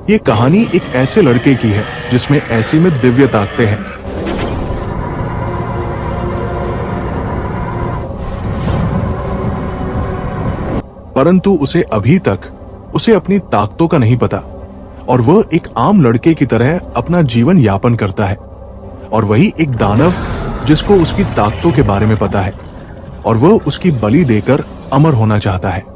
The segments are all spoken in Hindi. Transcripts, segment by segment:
ये कहानी एक ऐसे लड़के की है जिसमें ऐसी में दिव्य ताकतें हैं। परंतु उसे अभी तक उसे अपनी ताकतों का नहीं पता और वह एक आम लड़के की तरह अपना जीवन यापन करता है। और वही एक दानव जिसको उसकी ताकतों के बारे में पता है और वह उसकी बलि देकर अमर होना चाहता है।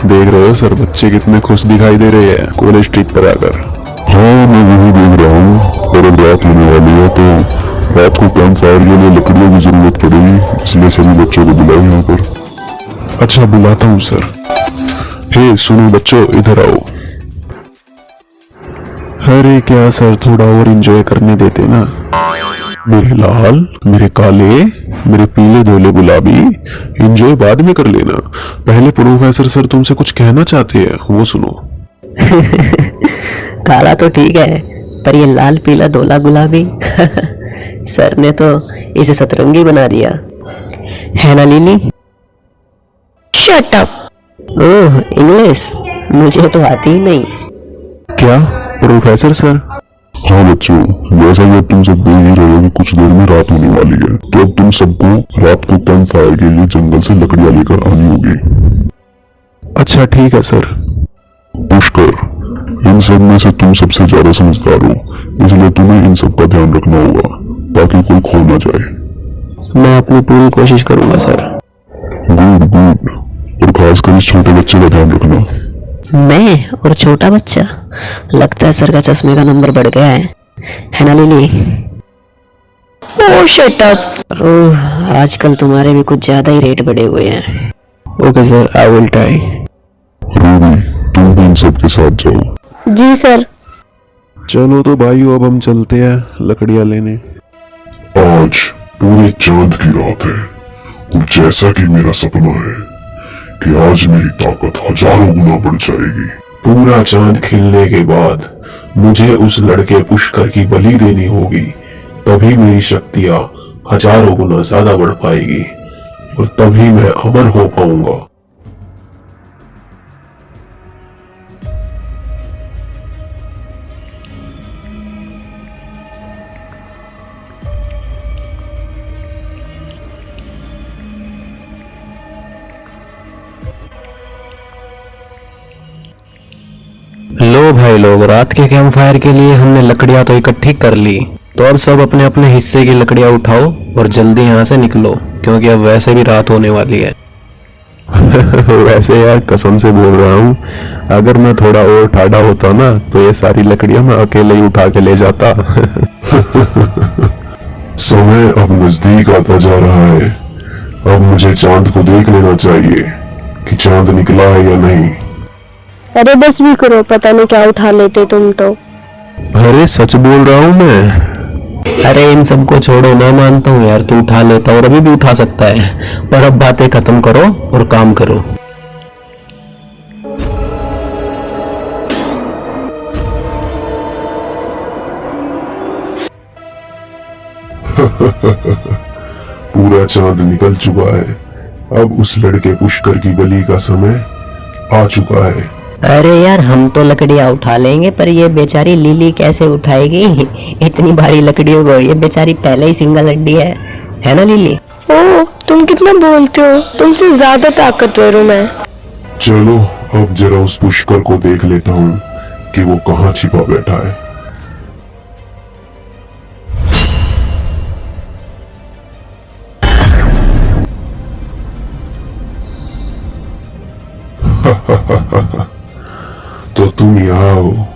देख रहे हो सर, बच्चे कितने खुश दिखाई दे रहे हैं कॉलेज ट्रिप पर आकर। हाँ, मैं वही देख रहा हूँ। और अब रात होने वाली है तो रात को कैंप फायर के लिए लकड़ियों की जरूरत पड़ेगी, इसलिए सभी बच्चों को बुलाओ यहाँ पर। अच्छा, बुलाता हूँ सर। हे सुनो बच्चों, इधर आओ। अरे क्या सर, थोड़ा और एंजॉय करने देते ना। मेरे लाल, मेरे काले, मेरे पीले धोले गुलाबी, एंजॉय बाद में कर लेना। पहले प्रोफेसर सर तुमसे कुछ कहना चाहते हैं, वो सुनो। काला तो ठीक है, पर ये लाल पीला धोला गुलाबी सर ने तो इसे सतरंगी बना दिया है ना Lily. Shut up. Oh English मुझे तो आती ही नहीं। क्या प्रोफेसर सर? हाँ बच्चों, जैसा कि अब तुम सब देख ही रहे हो कि कुछ देर में रात होने वाली है, तो अब तुम सबको रात को कैंप फायर के लिए जंगल से लकड़ियां लेकर आनी होगी। अच्छा ठीक है सर। पुष्कर, इन सब में से तुम सबसे ज्यादा समझदार हो, इसलिए तुम्हें इन सब का ध्यान रखना होगा ताकि कोई खो ना जाए। मैं अपनी पूरी कोशिश करूंगा सर। Good good. और खासकर इस छोटे बच्चे का ध्यान रखना। मैं और छोटा बच्चा? लगता है सर का चश्मे का नंबर बढ़ गया है ना लिली? ओह शट अप। ओह आजकल तुम्हारे भी कुछ ज्यादा ही रेट बढ़े हुए हैं। Okay sir, I will try. Ruby, तुम भी इन सब के साथ जाओ। जी सर। चलो तो भाइयों, अब हम चलते हैं लकड़ियां लेने। आज पूरे चांद की रात है और जैसा कि मेरा सपना है कि आज मेरी ताकत हजारों गुना बढ़ जाएगी। पूरा चांद खिलने के बाद मुझे उस लड़के पुष्कर की बलि देनी होगी, तभी मेरी शक्तियां हजारों गुना ज्यादा बढ़ पाएगी और तभी मैं अमर हो पाऊंगा। लो भाई लोग, रात के कैंप फायर के लिए हमने लकड़ियां तो इकट्ठी कर ली, तो अब सब अपने अपने हिस्से की लकड़ियां उठाओ और जल्दी यहाँ से निकलो, क्योंकि अब वैसे भी रात होने वाली है। वैसे यार कसम से बोल रहा हूँ, अगर मैं थोड़ा और ठाड़ा होता ना तो ये सारी लकड़ियां मैं अकेले ही उठा के ले जाता। समय अब नजदीक आता जा रहा है। अब मुझे चांद को देख लेना चाहिए कि चांद निकला है या नहीं। अरे बस भी करो, पता नहीं क्या उठा लेते तुम तो। अरे सच बोल रहा हूँ मैं। अरे इन सबको छोड़ो, मैं मानता हूँ यार तू उठा लेता और अभी भी उठा सकता है, पर अब बातें खत्म करो और काम करो। पूरा चांद निकल चुका है। अब उस लड़के पुष्कर की बलि का समय आ चुका है। अरे यार हम तो लकड़ियां उठा लेंगे, पर ये बेचारी लिली कैसे उठाएगी इतनी भारी लकड़ियों को? ये बेचारी पहले ही सिंगल हड्डी है ना लिली? ओह तुम कितना बोलते हो, तुमसे ज्यादा ताकतवर हूँ मैं। चलो अब जरा उस पुष्कर को देख लेता हूँ कि वो कहाँ छिपा बैठा है। तो तुम यहाँ हो।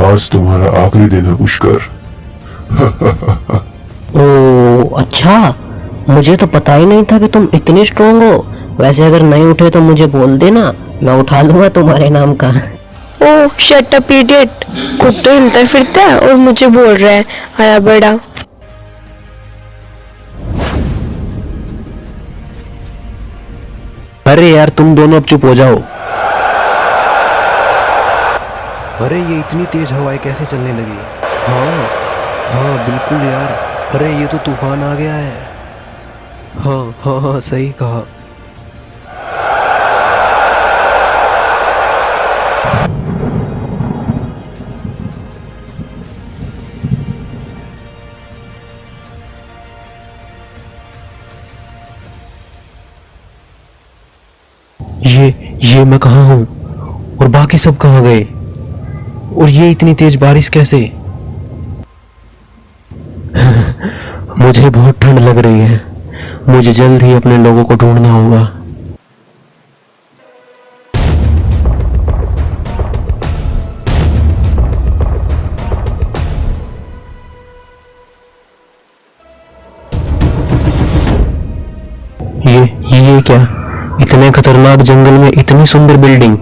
आज तुम्हारा आखिरी दिन है पुष्कर। ओह अच्छा, मुझे तो पता ही नहीं था कि तुम इतनी स्ट्रोंग हो। वैसे अगर नहीं उठे तो मुझे बोल देना, मैं उठा लूंगा तुम्हारे नाम का। ओह शट अप इडियट। खुद तो हिलता फिरता है और मुझे बोल रहा है आया बड़ा। अरे यार तुम दोनों अब चुप हो जाओ। अरे ये इतनी तेज हवाएं कैसे चलने लगी? हाँ हाँ बिल्कुल यार। अरे ये तो तूफान आ गया है। हाँ हाँ हाँ सही कहा। ये मैं कहाँ हूँ और बाकी सब कहाँ गए? और ये इतनी तेज बारिश कैसे? मुझे बहुत ठंड लग रही है। मुझे जल्द ही अपने लोगों को ढूंढना होगा। ये क्या? इतने खतरनाक जंगल में इतनी सुंदर बिल्डिंग।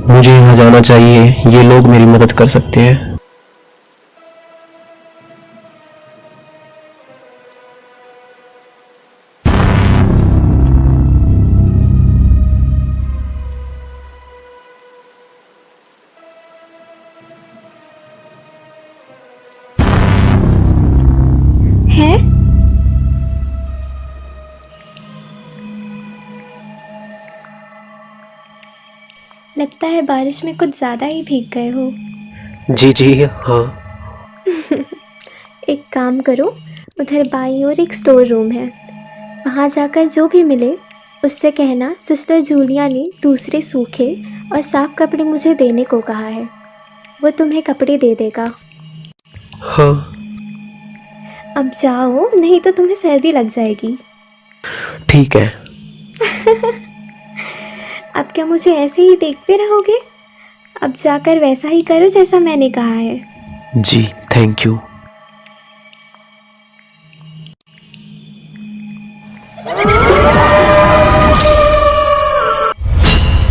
मुझे यहाँ जाना चाहिए। ये लोग मेरी मदद कर सकते हैं। है लगता है बारिश में कुछ ज़्यादा ही भीग गए हो। जी जी हाँ। एक काम करो, उधर बाईं ओर एक स्टोर रूम है, वहाँ जाकर जो भी मिले उससे कहना सिस्टर जूलिया ने दूसरे सूखे और साफ कपड़े मुझे देने को कहा है। वो तुम्हें कपड़े दे देगा। हाँ अब जाओ, नहीं तो तुम्हें सर्दी लग जाएगी। ठीक है। अब क्या मुझे ऐसे ही देखते रहोगे? अब जाकर वैसा ही करो जैसा मैंने कहा है। जी थैंक यू।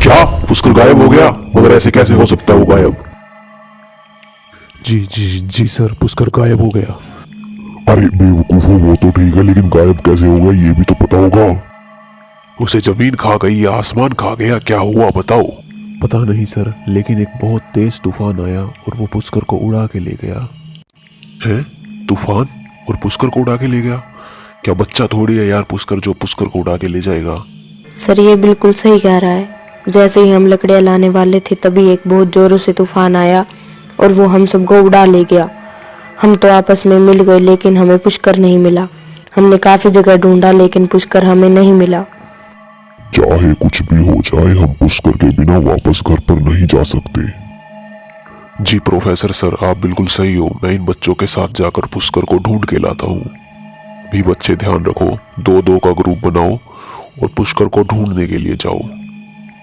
क्या पुष्कर गायब हो गया? मगर ऐसे कैसे हो सकता है वो गायब? जी जी जी सर, पुष्कर गायब हो गया। अरे बेवकूफो, वो तो ठीक है लेकिन गायब कैसे हो गया ये भी तो पता होगा। उसे जमीन खा गई या आसमान खा गया, क्या हुआ बताओ? पता नहीं सर, लेकिन एक बहुत तेज तूफान आया और वो पुष्कर को उड़ा के ले गया। है तूफान और पुष्कर को उड़ा के ले गया? क्या बच्चा थोड़ी है यार पुष्कर जो पुष्कर को उड़ा के ले जाएगा। सर ये बिल्कुल सही कह रहा है। जैसे ही हम लकड़ियाँ लाने वाले थे तभी एक बहुत जोरों से तूफान आया और वो हम सबको उड़ा ले गया। हम तो आपस में मिल गए लेकिन हमें पुष्कर नहीं मिला। हमने काफी जगह ढूंढा लेकिन पुष्कर हमें नहीं मिला। चाहे कुछ भी हो जाए हम पुष्कर के बिना वापस घर पर नहीं जा सकते। जी प्रोफेसर सर, आप बिल्कुल सही हो। मैं इन बच्चों के साथ जाकर पुष्कर को ढूंढ के लाता हूँ। भी बच्चे ध्यान रखो, 2-2 का ग्रुप बनाओ और पुष्कर को ढूंढने के लिए जाओ।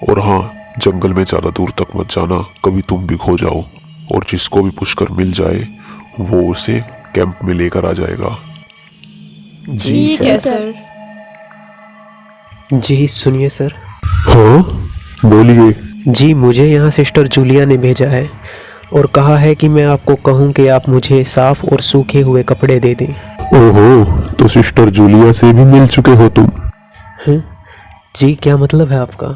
और हाँ, जंगल में ज्यादा दूर तक मत जाना, कभी तुम भी खो जाओ। और जिसको भी पुष्कर मिल जाए वो उसे कैंप में लेकर आ जाएगा। जी सर। जी सुनिए सर। हाँ बोलिए। जी मुझे यहाँ सिस्टर जूलिया ने भेजा है और कहा है कि मैं आपको कहूँ कि आप मुझे साफ और सूखे हुए कपड़े दे दें। ओहो, तो सिस्टर जूलिया से भी मिल चुके हो तुम? हैं? जी क्या मतलब है आपका?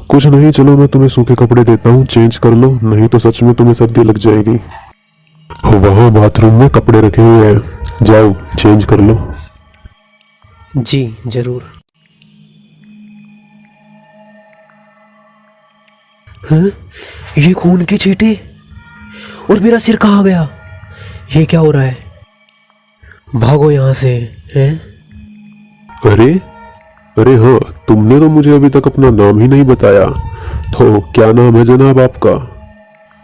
कुछ नहीं, चलो मैं तुम्हें सूखे कपड़े देता हूँ, चेंज कर लो, नहीं तो सच में तुम्हें सर्दी लग जाएगी। वहाँ बाथरूम में कपड़े रखे हुए हैं, जाओ चेंज कर लो। जी जरूर। हैं? ये खून के छींटे और मेरा सिर कहाँ गया? ये क्या हो रहा है? भागो यहाँ से। हैं? अरे अरे हाँ, तुमने तो मुझे अभी तक अपना नाम ही नहीं बताया। तो क्या नाम है जनाब आपका?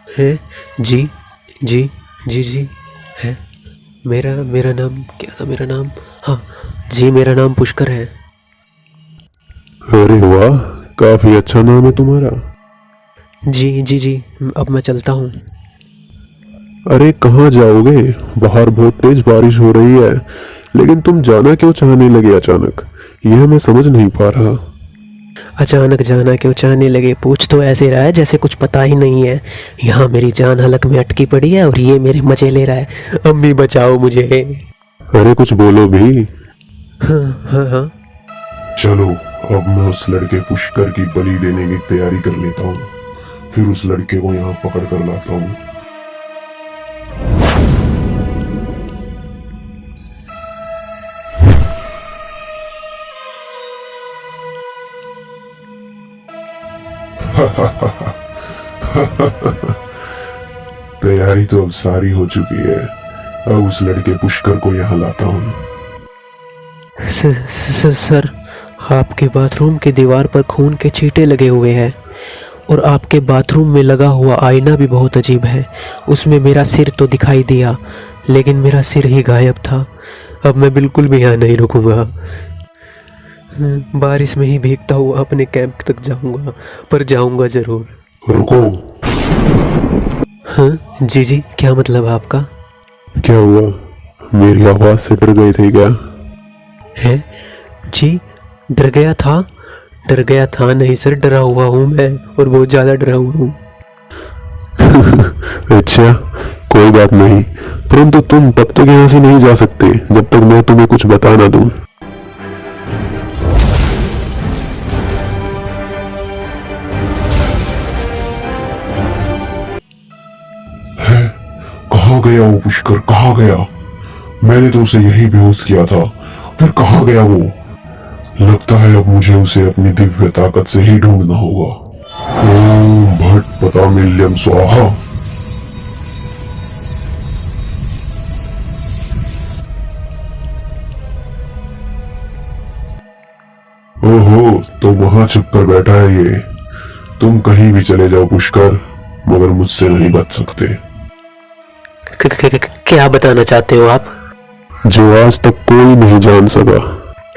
है जी जी जी जी है। मेरा नाम क्या था? मेरा नाम, हाँ जी मेरा नाम पुष्कर है। अरे वाह, काफी अच्छा नाम है तुम्हारा। जी जी जी, अब मैं चलता हूँ। अरे कहाँ जाओगे? बाहर बहुत तेज बारिश हो रही है, लेकिन तुम जाना क्यों चाहने लगे अचानक? यह मैं समझ नहीं पा रहा। अचानक जाना क्यों चाहने लगे? पूछ तो ऐसे रहा है जैसे कुछ पता ही नहीं है। यहाँ मेरी जान हलक में अटकी पड़ी है और ये मेरे मजे ले रहा है। अम्मी बचाओ मुझे। अरे कुछ बोलो भी। हाँ हाँ हाँ। चलो अब मैं उस लड़के पुष्कर की बलि देने की तैयारी कर लेता हूँ, फिर उस लड़के को यहाँ पकड़ कर लाता हूँ। तैयारी तो अब सारी हो चुकी है। अब उस लड़के पुष्कर को यहाँ लाता हूँ। सर, आपके बाथरूम की दीवार पर खून के छींटे लगे हुए हैं और आपके बाथरूम में लगा हुआ आईना भी बहुत अजीब है। उसमें मेरा सिर तो दिखाई दिया, लेकिन मेरा सिर ही गायब था। अब मैं बिल्कुल भी यहाँ नहीं रुकूंगा। बारिश में ही भीगता हुआ अपने कैंप तक जाऊंगा, पर जाऊंगा जरूर। रुको। हाँ जी जी, क्या मतलब आपका? क्या हुआ? मेरी आवाज से डर गए थे क्या? है जी, डर गया था? डर गया था नहीं सर, डरा हुआ हूँ मैं, और बहुत ज़्यादा डरा हुआ हूँ। अच्छा, कोई बात नहीं, परंतु तुम तब तक यहाँ से नहीं जा सकते जब तक मैं तुम्हें कुछ बता ना दूं। कहाँ गया वो पुष्कर? कहाँ गया? मैंने तो उसे यही बेहोश किया था, फिर कहाँ गया वो? लगता है अब मुझे उसे अपनी दिव्य ताकत से ही ढूंढना होगा। ओम भट पता मिल्यम स्वाहा। ओहो, तो वहां छुप कर बैठा है ये। तुम कहीं भी चले जाओ पुष्कर, मगर मुझसे नहीं बच सकते। क्या बताना चाहते हो आप? जो आज तक कोई नहीं जान सका।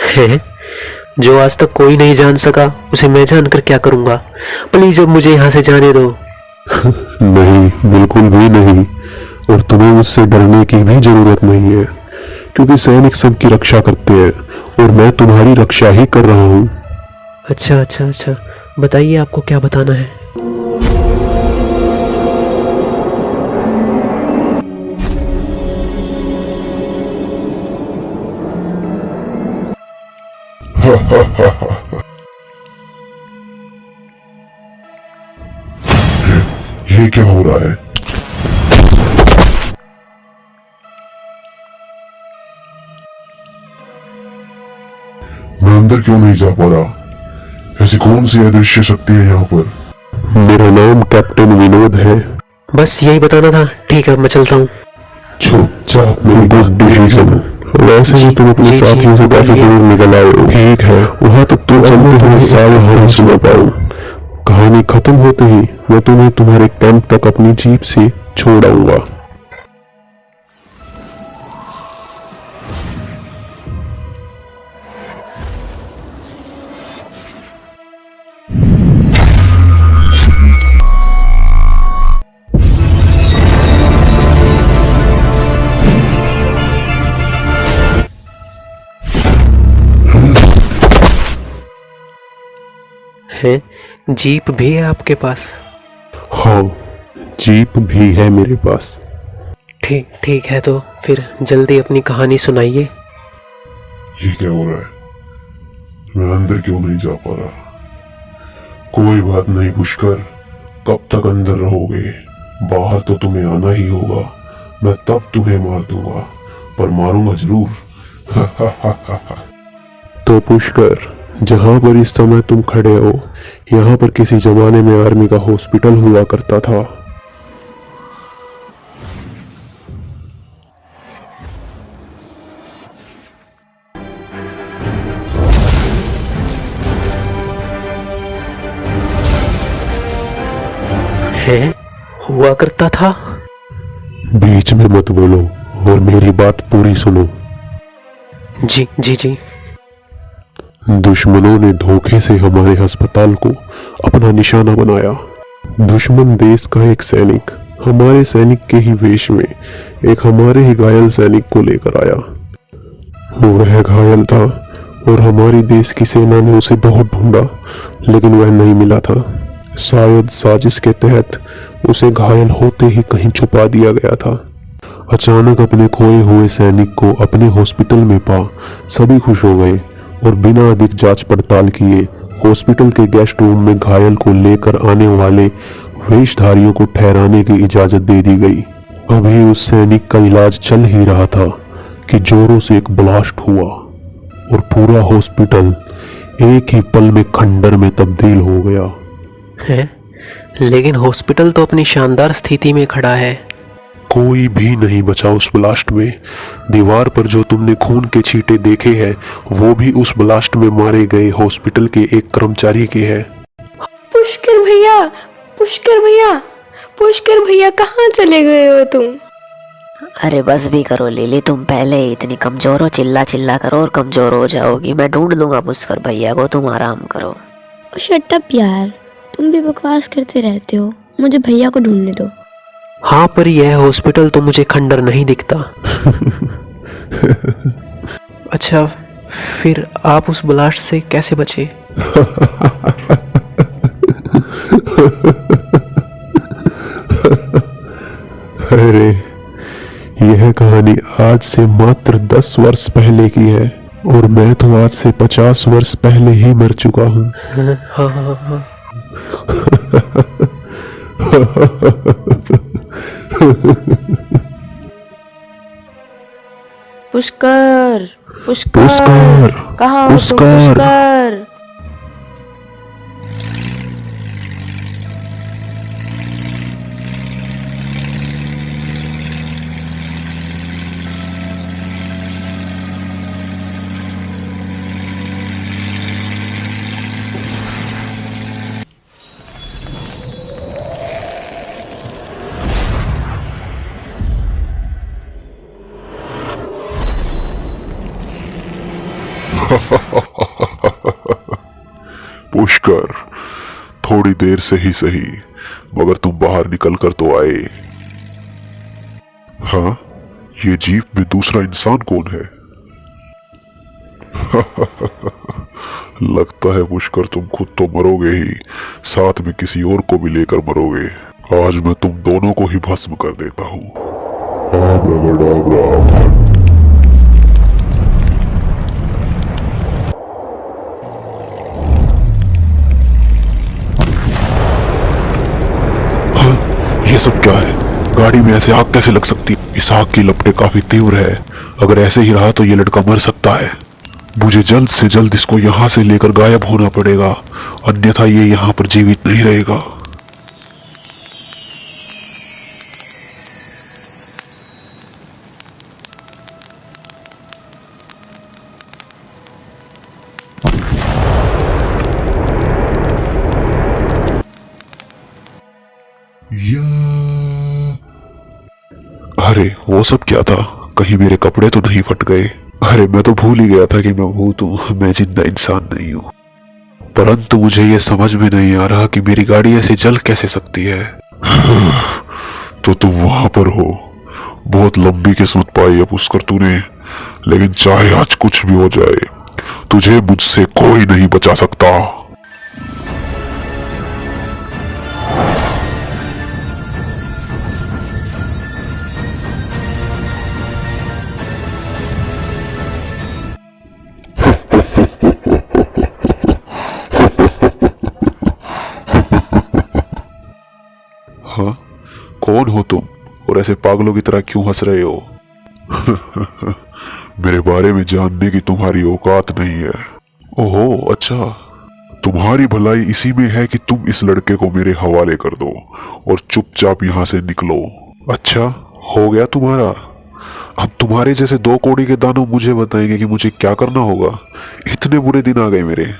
है? जो आज तक कोई नहीं जान सका, उसे मैं जानकर क्या करूंगा? प्लीज अब मुझे यहाँ से जाने दो। नहीं, बिल्कुल भी नहीं, और तुम्हें मुझसे डरने की भी जरूरत नहीं है, क्योंकि सैनिक सबकी रक्षा करते हैं और मैं तुम्हारी रक्षा ही कर रहा हूँ। अच्छा अच्छा अच्छा, बताइए आपको क्या बताना है? ये क्या हो रहा है? मैं अंदर क्यों नहीं जा पा रहा? ऐसी कौन सी अदृश्य शक्ति है यहाँ पर? मेरा नाम कैप्टन विनोद है। बस यही बताना था। ठीक है, मैं चलता हूँ। चुपचाप मेरी गुड डिसीजन। वैसे ही तुम अपने साथियों से काफी दूर निकल आए हो। ठीक है, वहां तक तो चलते हुए सारे हाल सुना पाऊं। कहानी खत्म होते ही मैं तुम्हें तुम्हारे कैंप तक अपनी जीप से छोड़ आऊंगा। है? जीप भी है आपके पास? हाँ, जीप भी है मेरे पास। ठीक ठीक है, तो फिर जल्दी अपनी कहानी सुनाइए। ये क्या हो रहा है? मैं अंदर क्यों नहीं जा पा रहा? कोई बात नहीं पुष्कर, कब तक अंदर रहोगे? बाहर तो तुम्हें आना ही होगा। मैं तब तुम्हें मार दूंगा, पर मारूंगा जरूर। तो पुष्कर, जहां पर इस समय तुम खड़े हो, यहाँ पर किसी जमाने में आर्मी का हॉस्पिटल हुआ करता था। है? हुआ करता था? बीच में मत बोलो और मेरी बात पूरी सुनो। जी जी जी। दुश्मनों ने धोखे से हमारे अस्पताल को अपना निशाना बनाया। दुश्मन देश का एक सैनिक हमारे सैनिक के ही वेश में एक हमारे ही घायल सैनिक को लेकर आया। वह घायल था और हमारी देश की सेना ने उसे बहुत ढूंढा, लेकिन वह नहीं मिला था। शायद साजिश के तहत उसे घायल होते ही कहीं छुपा दिया गया था। अचानक अपने खोए हुए सैनिक को अपने हॉस्पिटल में पा सभी खुश हो गए और बिना अधिक जांच पड़ताल किए हॉस्पिटल के गेस्ट रूम में घायल को लेकर आने वाले वेशधारियों को ठहराने की इजाजत दे दी गई। अभी उस सैनिक का इलाज चल ही रहा था कि जोरों से एक ब्लास्ट हुआ और पूरा हॉस्पिटल एक ही पल में खंडर में तब्दील हो गया। है, लेकिन हॉस्पिटल तो अपनी शानदार स्थिति में खड़ा है। कोई भी नहीं बचा उस ब्लास्ट में। दीवार पर जो तुमने खून के छींटे देखे हैं वो भी उस ब्लास्ट में मारे गए हॉस्पिटल के एक कर्मचारी के हैं। पुष्कर भैया, पुष्कर भैया, पुष्कर भैया, कहाँ चले गए हो तुम? अरे बस भी करो लिली, तुम पहले ही इतनी कमजोर हो, चिल्ला चिल्ला करो और कमजोर हो जाओगी। मैं ढूंढ लूंगा पुष्कर भैया को, तुम आराम करो। शट अप यार, तुम भी बकवास करते रहते हो। मुझे भैया को ढूंढने दो। हाँ, पर यह हॉस्पिटल तो मुझे खंडर नहीं दिखता। अच्छा, फिर आप उस ब्लास्ट से कैसे बचे? अरे, यह कहानी आज से मात्र 10 वर्ष पहले की है और मैं तो आज से 50 वर्ष पहले ही मर चुका हूँ। हाँ। पुष्कर, पुष्कर, पुष्कर, कहाँ हो तुम पुष्कर? पुष्कर? पुष्कर, थोड़ी देर से ही सही, मगर तुम बाहर निकल कर तो आए। हाँ, ये जीप में दूसरा इंसान कौन है? लगता है पुष्कर तुम खुद तो मरोगे ही, साथ में किसी और को भी लेकर मरोगे। आज मैं तुम दोनों को ही भस्म कर देता हूँ। ये सब क्या है? गाड़ी में ऐसे आग कैसे लग सकती? इस आग की लपटें काफी तीव्र है। अगर ऐसे ही रहा तो ये लड़का मर सकता है। मुझे जल्द से जल्द इसको यहाँ से लेकर गायब होना पड़ेगा, अन्यथा ये यहाँ पर जीवित नहीं रहेगा। अरे वो सब क्या था? कहीं मेरे कपड़े तो नहीं फट गए? अरे मैं तो भूल ही गया था कि मैं भूत हूँ, मैं जिंदा इंसान नहीं हूँ। परंतु मुझे ये समझ में नहीं आ रहा कि मेरी गाड़ी ऐसे जल कैसे सकती है। तो तुम वहां पर हो। बहुत लंबी किस्मत पाई है पुष्कर तूने, लेकिन चाहे आज कुछ भी हो जाए, तुझे मुझसे कोई नहीं बचा सकता। हाँ, कौन हो तुम और ऐसे पागलों की तरह क्यों हंस रहे हो? मेरे बारे में जानने की तुम्हारी औकात नहीं है। ओहो, अच्छा, तुम्हारी भलाई इसी में है कि तुम इस लड़के को मेरे हवाले कर दो और चुपचाप यहाँ से निकलो। अच्छा, हो गया तुम्हारा। अब तुम्हारे जैसे 2 कौड़ी के दानव मुझे बताएंगे कि मुझे क्या करना होगा। इतने बुरे दिन आ गए मेरे।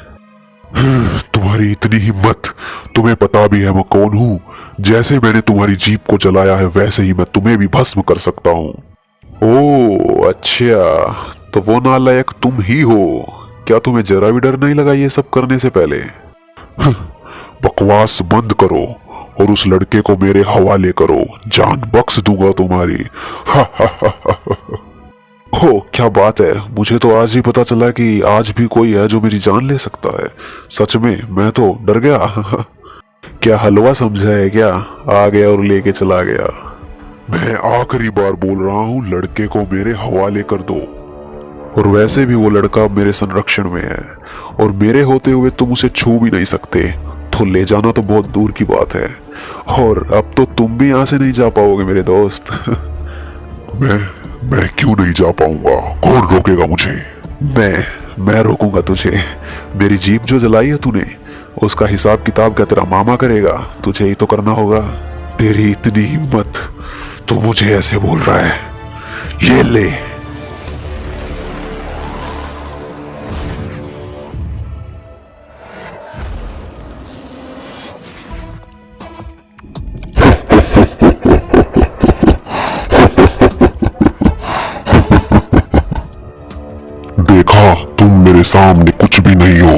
तुम्हारी इतनी हिम्मत, तुम्हें पता भी है मैं कौन हूँ। जैसे मैंने तुम्हारी जीप को जलाया है वैसे ही मैं तुम्हें भी भस्म कर सकता हूँ। ओह अच्छा, तो वो नालायक तुम ही हो क्या? तुम्हें जरा भी डर नहीं लगा ये सब करने से पहले? बकवास बंद करो और उस लड़के को मेरे हवाले करो, जान बख्श दूंगा तुम्हारी। हो क्या बात है, मुझे तो आज ही पता चला कि आज भी कोई है जो मेरी जान ले सकता है। सच में मैं तो डर गया। क्या हलवा समझा है क्या? आ गया और लेके चला गया। मैं आखिरी बार बोल रहा हूँ, लड़के को मेरे हवाले कर दो। और वैसे भी वो लड़का मेरे संरक्षण में है और मेरे होते हुए तुम उसे छू भी नहीं सकते, तो ले जाना तो बहुत दूर की बात है। और अब तो तुम भी यहाँ से नहीं जा पाओगे मेरे दोस्त। मैं क्यों नहीं जा पाऊंगा? कौन रोकेगा मुझे? मैं रोकूंगा तुझे। मेरी जीप जो जलाई है तूने, उसका हिसाब किताब क्या तेरा मामा करेगा? तुझे ही तो करना होगा। तेरी इतनी हिम्मत, तो मुझे ऐसे बोल रहा है? ये ले। देखा, तुम मेरे सामने कुछ भी नहीं हो।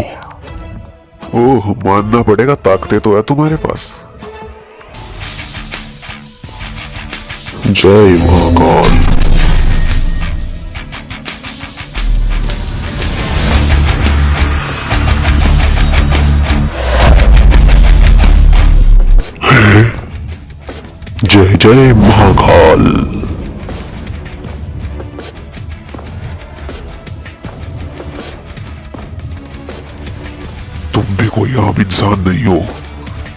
ओह, मानना पड़ेगा, ताकतें तो है तुम्हारे पास। जय महाकाल। जय जय महाकाल। तुम भी कोई आम इंसान नहीं हो,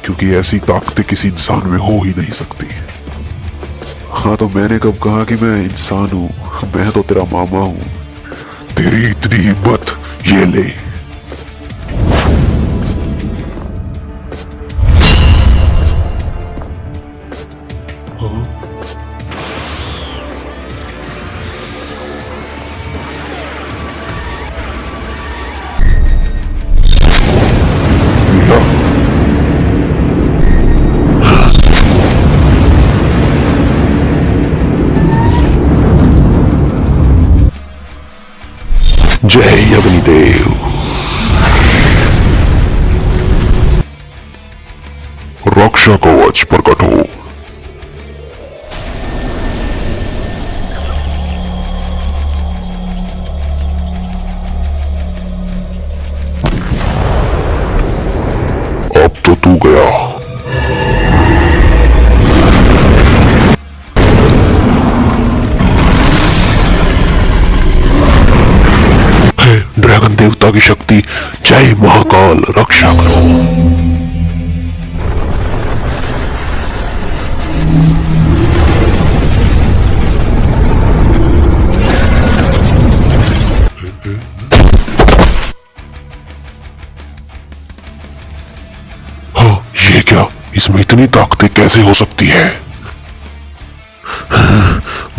क्योंकि ऐसी ताकतें किसी इंसान में हो ही नहीं सकती। हाँ, तो मैंने कब कहा कि मैं इंसान हूं? मैं तो तेरा मामा हूं। तेरी इतनी हिम्मत, ये ले। जय अग्निदेव। रक्षा कवच प्रकट हो। अब तो तू गया। ड्रैगन देवता की शक्ति, जय महाकाल, रक्षा करो। हाँ, ये क्या? इसमें इतनी ताकतें कैसे हो सकती है?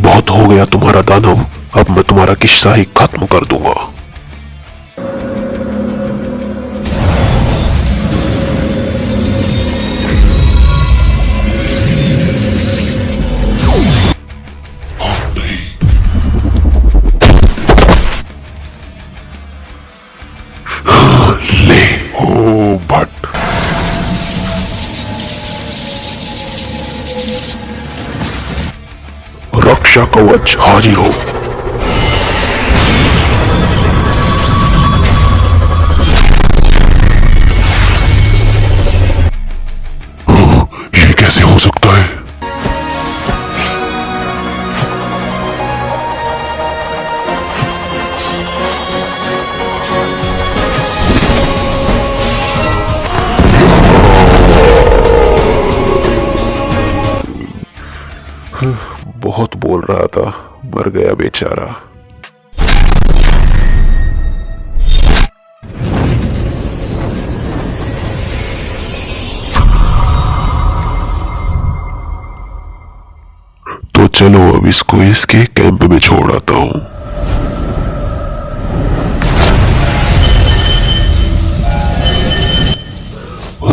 बहुत हो गया तुम्हारा दानव, अब मैं तुम्हारा किस्सा ही खत्म कर दूंगा। ले, ओ भट। रक्षा कवच हाजिर हो। ये कैसे हो सकता है? बहुत बोल रहा था, मर गया बेचारा। तो चलो अब इसको इसके कैंप में छोड़ आता हूं।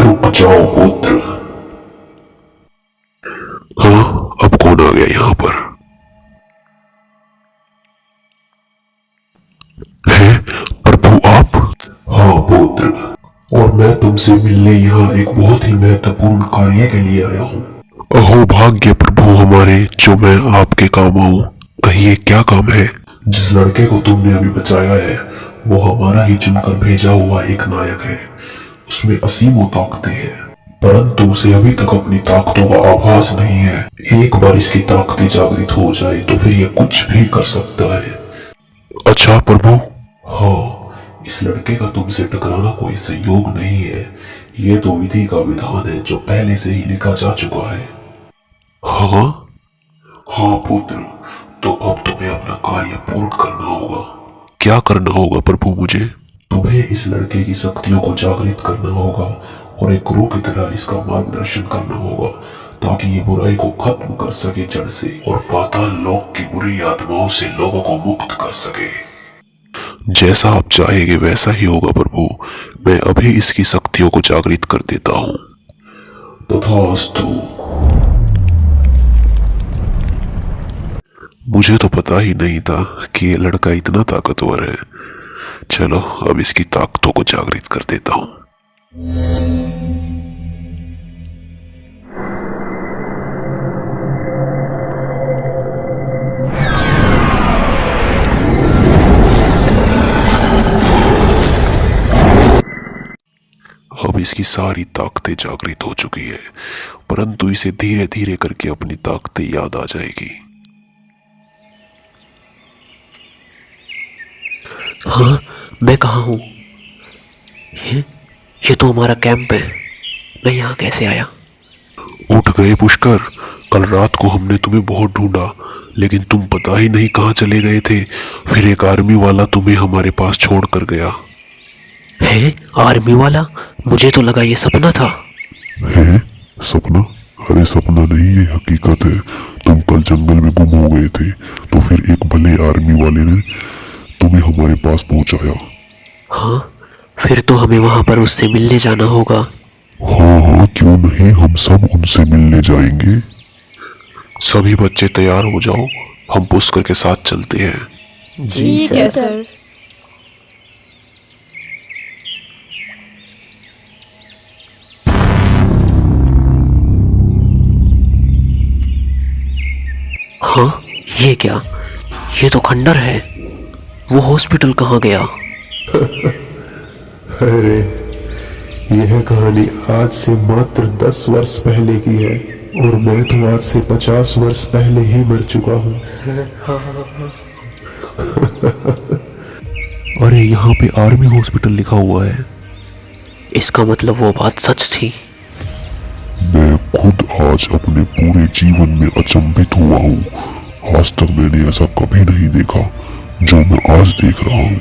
रुक जाओ पुत्र। हाँ, अब कौन आ गया यहाँ पर? है प्रभु आप? हाँ पुत्र, और मैं तुमसे मिलने यहाँ एक बहुत ही महत्वपूर्ण कार्य के लिए आया हूँ। अहो भाग्य प्रभु हमारे, जो मैं आपके काम आऊं। कहिए क्या काम है? जिस लड़के को तुमने अभी बचाया है वो हमारा ही चुनकर भेजा हुआ एक नायक है। उसमें असीमों ताकतें हैं, परंतु उसे अभी तक अपनी ताकतों का आभास नहीं है। एक बार इसकी ताकतें जागृत हो जाए तो फिर ये कुछ भी कर सकता है। अच्छा प्रभु। हाँ, इस लड़के का तुमसे टकराना कोई संयोग नहीं है, ये तो विधि का विधान है जो पहले से ही लिखा जा चुका है। हाँ हाँ पुत्र, तो अब तुम्हें अपना कार्य पूर्ण करना होगा। क्या करना होगा प्रभु मुझे? तुम्हें इस लड़के की शक्तियों को जागृत करना होगा और एक गुरु की तरह इसका मार्गदर्शन करना होगा ताकि ये बुराई को खत्म कर सके जड़ से और पाताल लोक की बुरी आत्माओं से लोगों को मुक्त कर सके। जैसा आप चाहेंगे वैसा ही होगा प्रभु। मैं अभी इसकी शक्तियों को जागृत कर देता हूँ। तथास्तु। मुझे तो पता ही नहीं था कि ये लड़का इतना ताकतवर है। चलो अब इसकी ताकतों को जागृत कर देता हूँ। अब इसकी सारी ताकतें जागृत हो चुकी है, परंतु इसे धीरे धीरे करके अपनी ताकतें याद आ जाएगी। हाँ, मैं कहाँ हूँ? ये तो हमारा कैंप है। मैं यहाँ कैसे आया? उठ गए पुष्कर। कल रात को हमने तुम्हें बहुत ढूंढा, लेकिन तुम पता ही नहीं कहाँ चले गए थे। फिर एक आर्मी वाला तुम्हें हमारे पास छोड़ कर गया। है? आर्मी वाला? मुझे तो लगा ये सपना था। है? सपना? अरे सपना नहीं, ये हकीकत है। तुम कल जंगल में गुम हो गए थे, तो फिर एक भले आर्मी वाले ने तुम्हें हमारे पास पहुंचाया। हाँ, फिर तो हमें वहां पर उससे मिलने जाना होगा। हाँ, क्यों नहीं, हम सब उनसे मिलने जाएंगे। सभी बच्चे तैयार हो जाओ, हम पुष्कर के साथ चलते हैं। ठीक है सर। हाँ, ये क्या? ये तो खंडर है। वो हॉस्पिटल कहाँ गया? अरे यह कहानी आज से मात्र 10 वर्ष पहले की है और मैं तो आज से 50 वर्ष पहले ही मर चुका हूँ। अरे यहाँ पे आर्मी हॉस्पिटल लिखा हुआ है। इसका मतलब वो बात सच थी। मैं खुद आज अपने पूरे जीवन में अचंभित हुआ हूँ। आज तक मैंने ऐसा कभी नहीं देखा जो मैं आज देख रहा हूँ।